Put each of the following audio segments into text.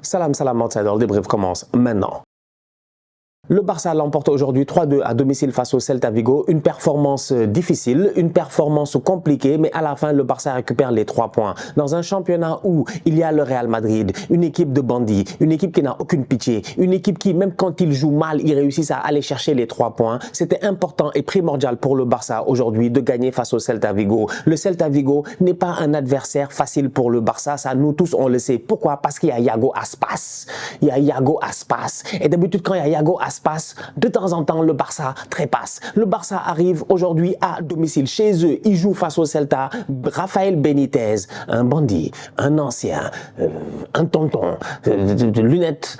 Salam, salam, outsider, le débrief commence maintenant. Le Barça l'emporte aujourd'hui 3-2 à domicile face au Celta Vigo. Une performance difficile, une performance compliquée, mais à la fin, le Barça récupère les 3 points. Dans un championnat où il y a le Real Madrid, une équipe de bandits, une équipe qui n'a aucune pitié, une équipe qui, même quand ils jouent mal, ils réussissent à aller chercher les 3 points. C'était important et primordial pour le Barça aujourd'hui de gagner face au Celta Vigo. Le Celta Vigo n'est pas un adversaire facile pour le Barça, ça nous tous on le sait. Pourquoi? Parce qu'il y a Yago Aspas. Il y a Yago Aspas. Et d'habitude quand il y a Yago Aspas, de temps en temps, le Barça trépasse. Le Barça arrive aujourd'hui à domicile. Chez eux, ils jouent face au Celta. Rafael Benitez, un bandit, un ancien, un tonton, lunettes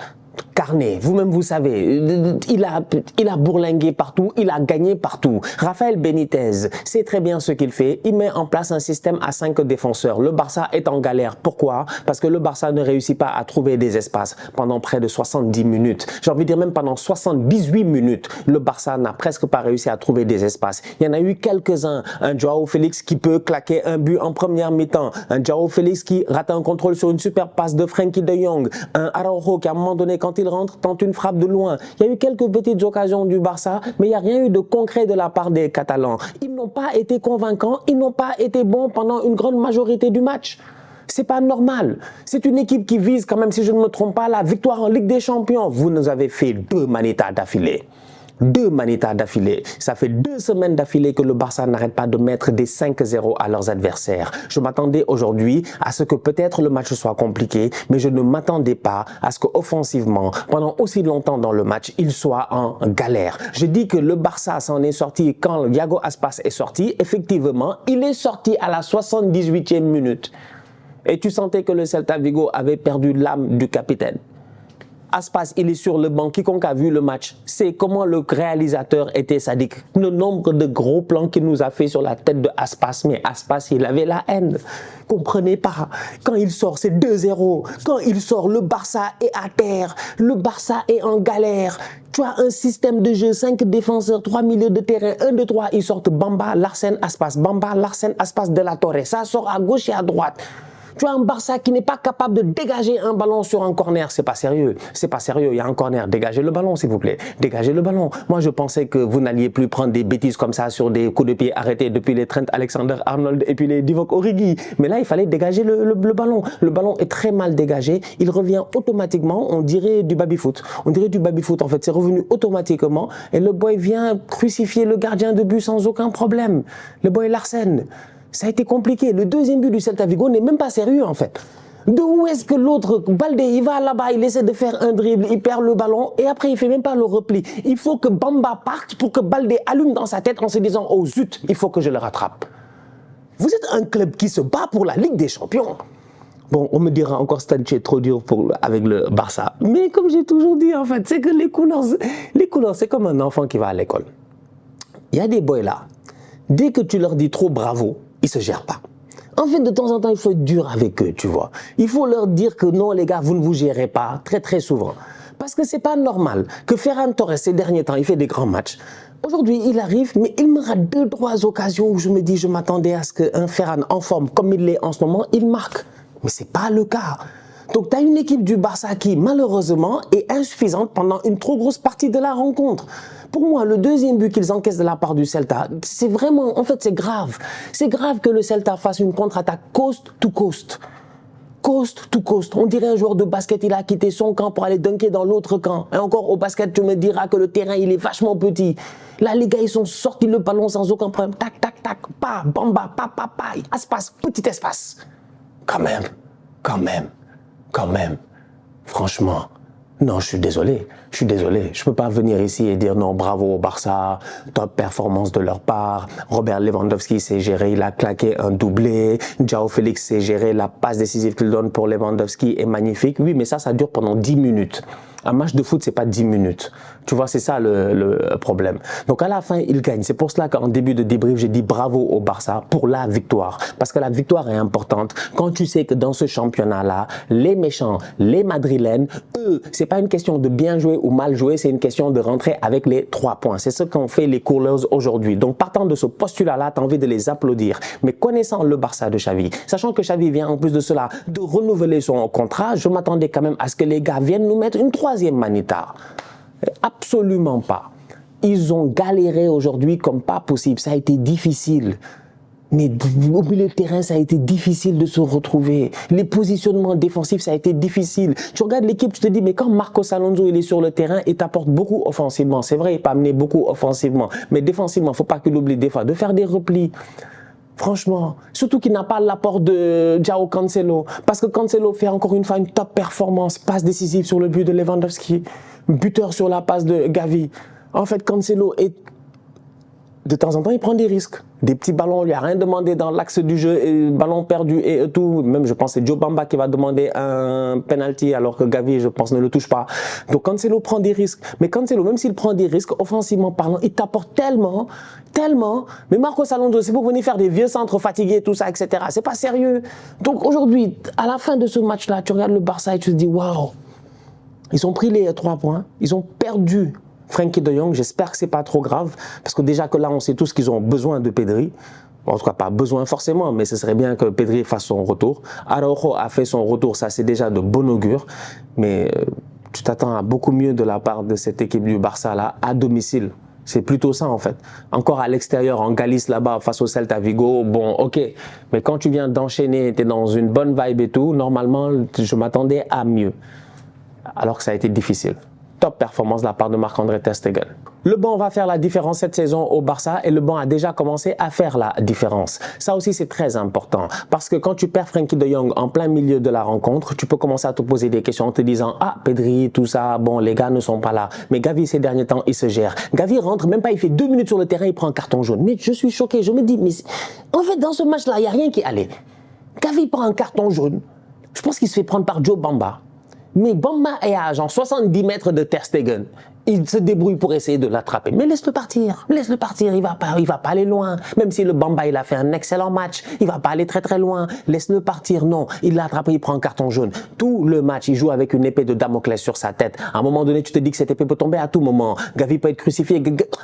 carnet, vous-même vous savez, il a bourlingué partout, il a gagné partout. Rafael Benitez sait très bien ce qu'il fait, il met en place un système à 5 défenseurs. Le Barça est en galère. Pourquoi? Parce que le Barça ne réussit pas à trouver des espaces pendant près de 70 minutes. J'ai envie de dire même pendant 78 minutes, le Barça n'a presque pas réussi à trouver des espaces. Il y en a eu quelques-uns. Un Joao Félix qui peut claquer un but en première mi-temps, un Joao Félix qui rate un contrôle sur une super passe de Frenkie de Jong, un Araujo qui à un moment donné quand il rentre, tente une frappe de loin. Il y a eu quelques petites occasions du Barça, mais il n'y a rien eu de concret de la part des Catalans. Ils n'ont pas été convaincants, ils n'ont pas été bons pendant une grande majorité du match. C'est pas normal. C'est une équipe qui vise quand même, si je ne me trompe pas, la victoire en Ligue des Champions. Vous nous avez fait 2 manitas d'affilée. 2 manitas d'affilée. Ça fait 2 semaines d'affilée que le Barça n'arrête pas de mettre des 5-0 à leurs adversaires. Je m'attendais aujourd'hui à ce que peut-être le match soit compliqué, mais je ne m'attendais pas à ce qu'offensivement, pendant aussi longtemps dans le match, il soit en galère. Je dis que le Barça s'en est sorti quand Yago Aspas est sorti. Effectivement, il est sorti à la 78e minute. Et tu sentais que le Celta Vigo avait perdu l'âme du capitaine. Aspas, il est sur le banc. Quiconque a vu le match sait comment le réalisateur était sadique. Le nombre de gros plans qu'il nous a fait sur la tête de Aspas. Mais Aspas, il avait la haine. Comprenez pas. Quand il sort, c'est 2-0. Quand il sort, le Barça est à terre. Le Barça est en galère. Tu as un système de jeu, 5 défenseurs, 3 milieux de terrain, 1, 2, 3. Ils sortent Bamba, Larsen, Aspas. Bamba, Larsen, Aspas, De La Torre. Ça sort à gauche et à droite. Tu as un Barça qui n'est pas capable de dégager un ballon sur un corner. C'est pas sérieux. C'est pas sérieux. Il y a un corner. Dégagez le ballon, s'il vous plaît. Dégagez le ballon. Moi, je pensais que vous n'alliez plus prendre des bêtises comme ça sur des coups de pied arrêtés depuis les Trent Alexander-Arnold et puis les Divock Origi. Mais là, il fallait dégager le ballon. Le ballon est très mal dégagé. Il revient automatiquement. On dirait du baby-foot. On dirait du baby-foot. En fait, c'est revenu automatiquement. Et le boy vient crucifier le gardien de but sans aucun problème. Le boy Larsen. Ça a été compliqué. Le deuxième but du Celta Vigo n'est même pas sérieux en fait. De où est-ce que l'autre, Baldé, il va là-bas, il essaie de faire un dribble, il perd le ballon et après il fait même pas le repli. Il faut que Bamba parte pour que Baldé allume dans sa tête en se disant « Oh zut, il faut que je le rattrape ». Vous êtes un club qui se bat pour la Ligue des Champions. Bon, on me dira encore Stanchi est trop dur avec le Barça. Mais comme j'ai toujours dit en fait, c'est que les couleurs, c'est comme un enfant qui va à l'école. Il y a des boys là, dès que tu leur dis trop bravo, ils ne se gèrent pas. En fait, de temps en temps, il faut être dur avec eux, tu vois. Il faut leur dire que non, les gars, vous ne vous gérez pas, très très souvent. Parce que c'est pas normal que Ferran Torres, ces derniers temps, il fait des grands matchs. Aujourd'hui, il arrive, mais il me rate 2-3 occasions où je me dis, je m'attendais à ce qu'un Ferran en forme, comme il l'est en ce moment, il marque. Mais ce n'est pas le cas. Donc, tu as une équipe du Barça qui, malheureusement, est insuffisante pendant une trop grosse partie de la rencontre. Pour moi, le deuxième but qu'ils encaissent de la part du Celta, c'est vraiment, en fait, c'est grave. C'est grave que le Celta fasse une contre-attaque coast to coast. Coast to coast. On dirait un joueur de basket, il a quitté son camp pour aller dunker dans l'autre camp. Et encore, au basket, tu me diras que le terrain, il est vachement petit. Là, les gars, ils sont sortis le ballon sans aucun problème. Tac, tac, tac, pa, bamba, pa, pa, pa. Espace, petit espace. Quand même. Franchement. Non, je suis désolé. Je ne peux pas venir ici et dire non, bravo au Barça, top performance de leur part. Robert Lewandowski s'est géré, il a claqué un doublé. Joao Félix s'est géré, la passe décisive qu'il donne pour Lewandowski est magnifique. Oui, mais ça dure pendant 10 minutes. Un match de foot, c'est pas 10 minutes. Tu vois, c'est ça le problème. Donc, à la fin, il gagne. C'est pour cela qu'en début de débrief, j'ai dit bravo au Barça pour la victoire. Parce que la victoire est importante. Quand tu sais que dans ce championnat-là, les méchants, les madrilènes, eux, c'est pas une question de bien jouer ou mal jouer, c'est une question de rentrer avec les 3 points. C'est ce qu'ont fait les Coolers aujourd'hui. Donc, partant de ce postulat-là, tu as envie de les applaudir. Mais connaissant le Barça de Xavi, sachant que Xavi vient en plus de cela de renouveler son contrat, je m'attendais quand même à ce que les gars viennent nous mettre une troisième manita. Absolument pas. Ils ont galéré aujourd'hui comme pas possible. Ça a été difficile. Mais au milieu de terrain, ça a été difficile de se retrouver. Les positionnements défensifs, ça a été difficile. Tu regardes l'équipe, tu te dis, mais quand Marcos Alonso il est sur le terrain, il t'apporte beaucoup offensivement. C'est vrai, il peut amener beaucoup offensivement. Mais défensivement, il ne faut pas qu'il oublie des fois de faire des replis. Franchement, surtout qu'il n'a pas l'apport de João Cancelo. Parce que Cancelo fait encore une fois une top performance. Passe décisive sur le but de Lewandowski. Buteur sur la passe de Gavi. En fait, Cancelo est... De temps en temps, il prend des risques. Des petits ballons, il lui a rien demandé dans l'axe du jeu, et ballon perdu et tout. Même, je pense, c'est Joe Bamba qui va demander un penalty alors que Gavi, je pense, ne le touche pas. Donc, Cancelo prend des risques. Mais Cancelo, même s'il prend des risques, offensivement parlant, il t'apporte tellement. Mais Marcos Alonso, c'est pour venir faire des vieux centres fatigués, tout ça, etc. C'est pas sérieux. Donc, aujourd'hui, à la fin de ce match-là, tu regardes le Barça et tu te dis, waouh, ils ont pris les 3 points, ils ont perdu Frenkie de Jong, j'espère que c'est pas trop grave, parce que déjà que là, on sait tous qu'ils ont besoin de Pedri. En tout cas, pas besoin forcément, mais ce serait bien que Pedri fasse son retour. Araujo a fait son retour, ça c'est déjà de bon augure, mais tu t'attends à beaucoup mieux de la part de cette équipe du Barça là, à domicile. C'est plutôt ça en fait. Encore à l'extérieur, en Galice là-bas, face au Celta Vigo, bon ok. Mais quand tu viens d'enchaîner, tu es dans une bonne vibe et tout, normalement, je m'attendais à mieux. Alors que ça a été difficile. Top performance de la part de Marc-André ter Stegen. Le banc va faire la différence cette saison au Barça et le banc a déjà commencé à faire la différence. Ça aussi c'est très important parce que quand tu perds Frenkie de Jong en plein milieu de la rencontre, tu peux commencer à te poser des questions en te disant « Ah, Pedri, tout ça, bon les gars ne sont pas là. » Mais Gavi ces derniers temps, il se gère. Gavi rentre, même pas il fait 2 minutes sur le terrain, il prend un carton jaune. Mais je suis choqué, je me dis « Mais en fait dans ce match-là, il n'y a rien qui allait. » Gavi prend un carton jaune. Je pense qu'il se fait prendre par Joe Bamba. Mais Bamba est à genre 70 mètres de ter Stegen. Il se débrouille pour essayer de l'attraper. Mais laisse-le partir, il va pas aller loin. Même si le Bamba, il a fait un excellent match, il va pas aller très très loin. Laisse-le partir, non. Il l'a attrapé, il prend un carton jaune. Tout le match, il joue avec une épée de Damoclès sur sa tête. À un moment donné, tu te dis que cette épée peut tomber à tout moment. Gavi peut être crucifié,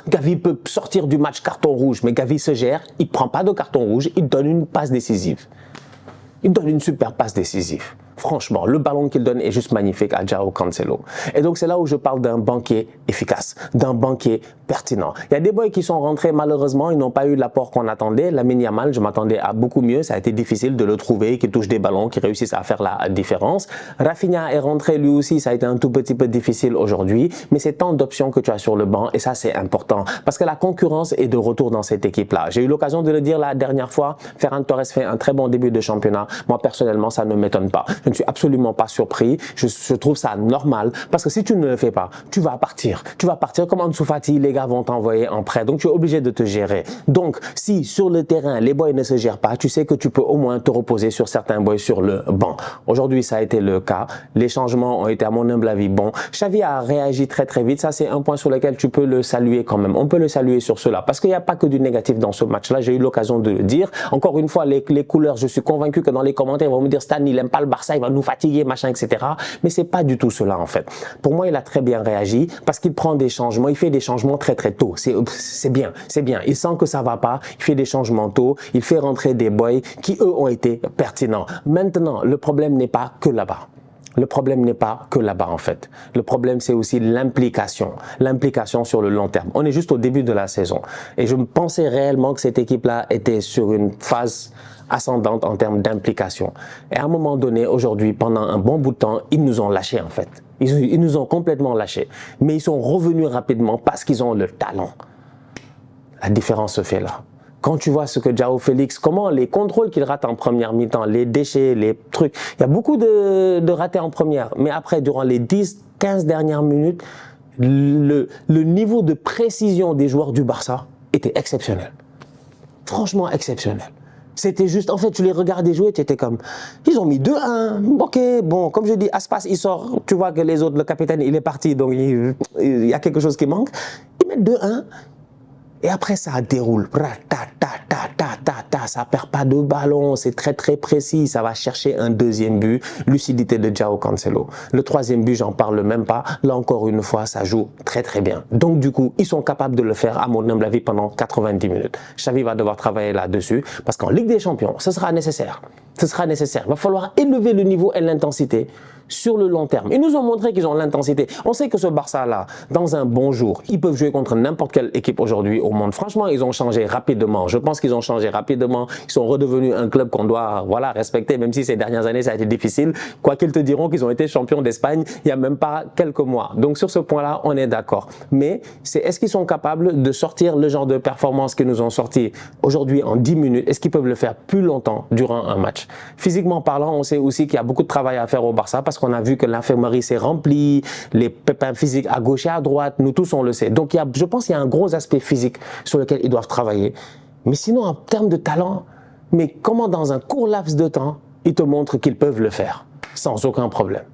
Gavi peut sortir du match carton rouge. Mais Gavi se gère, il prend pas de carton rouge, il donne une passe décisive. Il donne une super passe décisive. Franchement, le ballon qu'il donne est juste magnifique à João Cancelo. Et donc, c'est là où je parle d'un banquier efficace, d'un banquier pertinent. Il y a des boys qui sont rentrés, malheureusement, ils n'ont pas eu l'apport qu'on attendait. Lamine Yamal, je m'attendais à beaucoup mieux. Ça a été difficile de le trouver, qu'il touche des ballons, qu'il réussisse à faire la différence. Rafinha est rentré lui aussi, ça a été un tout petit peu difficile aujourd'hui. Mais c'est tant d'options que tu as sur le banc et ça, c'est important. Parce que la concurrence est de retour dans cette équipe-là. J'ai eu l'occasion de le dire la dernière fois. Ferran Torres fait un très bon début de championnat. Moi, personnellement, ça ne m'étonne pas. Je ne suis absolument pas surpris. Je trouve ça normal parce que si tu ne le fais pas, tu vas partir. Tu vas partir comme Ansu Fati, les gars vont t'envoyer en prêt. Donc, tu es obligé de te gérer. Donc, si sur le terrain, les boys ne se gèrent pas, tu sais que tu peux au moins te reposer sur certains boys sur le banc. Aujourd'hui, ça a été le cas. Les changements ont été, à mon humble avis, bons. Xavi a réagi très, très vite. Ça, c'est un point sur lequel tu peux le saluer quand même. On peut le saluer sur cela parce qu'il n'y a pas que du négatif dans ce match-là. J'ai eu l'occasion de le dire. Encore une fois, les couleurs, je suis convaincu que dans les commentaires, ils vont me dire Stan, il n'aime pas le Barça, il va nous fatiguer, machin, etc. Mais c'est pas du tout cela, en fait. Pour moi, il a très bien réagi parce qu'il prend des changements. Il fait des changements très, très tôt. C'est bien, c'est bien. Il sent que ça va pas. Il fait des changements tôt. Il fait rentrer des boys qui, eux, ont été pertinents. Maintenant, le problème n'est pas que là-bas. Le problème n'est pas que là-bas en fait. Le problème c'est aussi l'implication sur le long terme. On est juste au début de la saison et je pensais réellement que cette équipe-là était sur une phase ascendante en termes d'implication. Et à un moment donné, aujourd'hui, pendant un bon bout de temps, ils nous ont lâchés en fait. Ils nous ont complètement lâchés. Mais ils sont revenus rapidement parce qu'ils ont le talent. La différence se fait là. Quand tu vois ce que João Félix, comment les contrôles qu'il rate en première mi-temps, les déchets, les trucs, il y a beaucoup de ratés en première. Mais après, durant les 10-15 dernières minutes, le niveau de précision des joueurs du Barça était exceptionnel. Franchement exceptionnel. C'était juste, en fait, tu les regardais jouer, tu étais comme, ils ont mis 2-1, ok, bon, comme je dis, Aspas, il sort, tu vois que les autres, le capitaine, il est parti, donc il y a quelque chose qui manque. Ils mettent 2-1, et après ça déroule, ça perd pas de ballon, c'est très très précis, ça va chercher un deuxième but, lucidité de João Cancelo. Le troisième but, j'en parle même pas, là encore une fois, ça joue très très bien. Donc du coup, ils sont capables de le faire, à mon humble avis, pendant 90 minutes. Xavi va devoir travailler là-dessus, parce qu'en Ligue des Champions, ce sera nécessaire. Ce sera nécessaire. Il va falloir élever le niveau et l'intensité sur le long terme. Ils nous ont montré qu'ils ont l'intensité. On sait que ce Barça-là, dans un bon jour, ils peuvent jouer contre n'importe quelle équipe aujourd'hui au monde. Franchement, ils ont changé rapidement. Je pense qu'ils ont changé rapidement. Ils sont redevenus un club qu'on doit respecter, même si ces dernières années, ça a été difficile. Quoi qu'ils te diront qu'ils ont été champions d'Espagne il n'y a même pas quelques mois. Donc sur ce point-là, on est d'accord. Mais est-ce qu'ils sont capables de sortir le genre de performance qu'ils nous ont sorti aujourd'hui en 10 minutes? Est-ce qu'ils peuvent le faire plus longtemps durant un match? Physiquement parlant, on sait aussi qu'il y a beaucoup de travail à faire au Barça parce qu'on a vu que l'infirmerie s'est remplie, les pépins physiques à gauche et à droite, nous tous on le sait. Donc je pense qu'il y a un gros aspect physique sur lequel ils doivent travailler. Mais sinon, en termes de talent, mais comment dans un court laps de temps, ils te montrent qu'ils peuvent le faire sans aucun problème.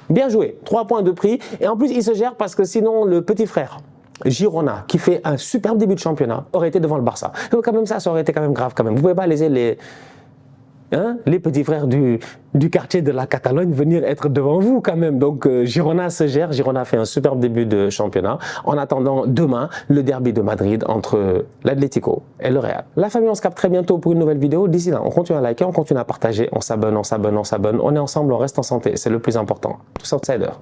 Bien joué, 3 points de prix. Et en plus, ils se gèrent parce que sinon, le petit frère, Girona, qui fait un superbe début de championnat, aurait été devant le Barça. Donc quand même ça aurait été quand même grave quand même. Vous ne pouvez pas laisser les petits frères du quartier de la Catalogne venir être devant vous quand même. Donc Girona se gère, Girona fait un superbe début de championnat. En attendant demain, le derby de Madrid entre l'Atlético et le Real. La famille, on se capte très bientôt pour une nouvelle vidéo. D'ici là, on continue à liker, on continue à partager, on s'abonne, on est ensemble, on reste en santé, c'est le plus important. Tous outsiders.